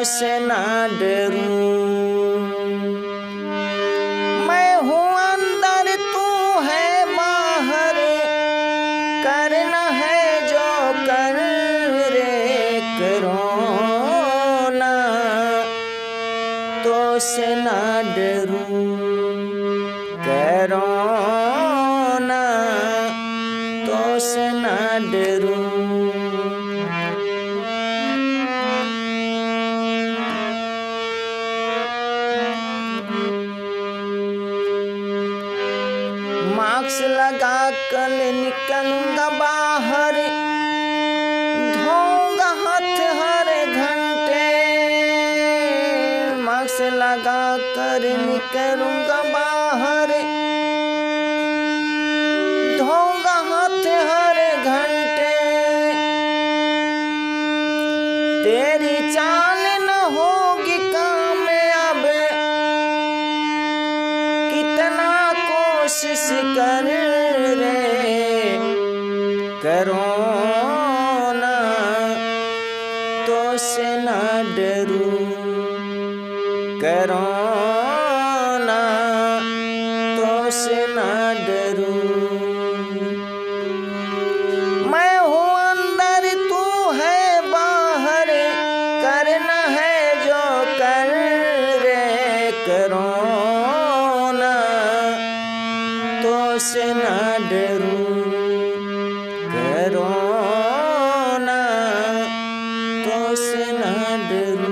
से ना डरूं। मैं हूँ अंदर तू है बाहर, करना है जो कर रे करो ना, तो से ना डरूं करो ना, तो से ना डरूं। मास्क लगा कर निकलूंगा बाहर, धोऊंगा हाथ हर घंटे। मास्क लगा कर निकलूंगा बाहर, धोऊंगा हाथ हर घंटे। तेरी चाल न होगी कामयाब, कितना कोशिश कर रे करो ना, तो से ना डरूं करो ना, तो से ना डरूं। मैं हूँ अंदर तू है बाहर, करना है जो कर रे करो ना, तो से ना डरूं करो ना, तो से ना डरूं।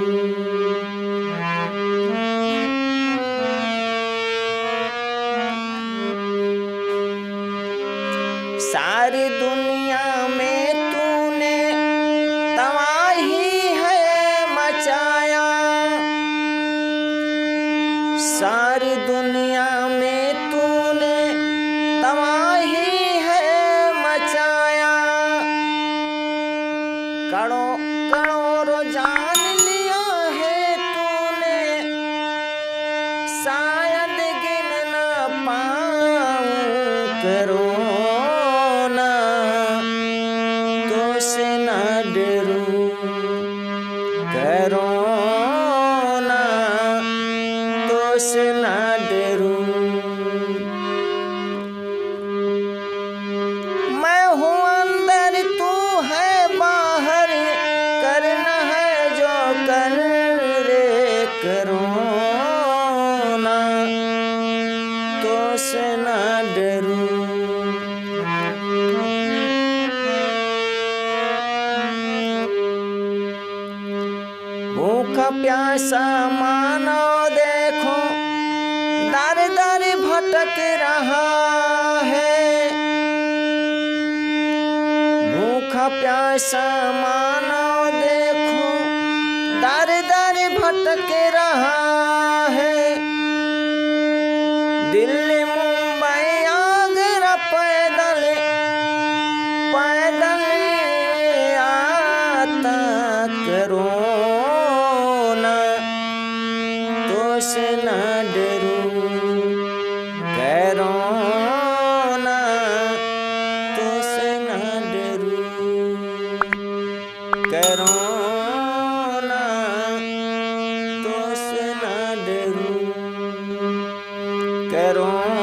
सारी दुनिया में तूने तबाही है मचाया, सारी दुनिया में तूने तबाही है मचाया। करोड़ों जान लिया है तूने, शायद गिन ना पाऊं करो ना, तो से ना डरूं करो ना, तो से ना डरूं। मैं हूँ अंदर तू है बाहर, करना है जो कर रे करो ना, तो से ना डरूं। भूखा प्यासा मानव देखो दर दर भटक रहा है, भूखा प्यासा मानव देखो दर दर भटक रहा है। दिल्ली मुंबई आगरा पैदल पैदल आता करो ना, तो से ना डरूं करो ना, तो से ना डरूं करो ना, तो से ना डरूं करो।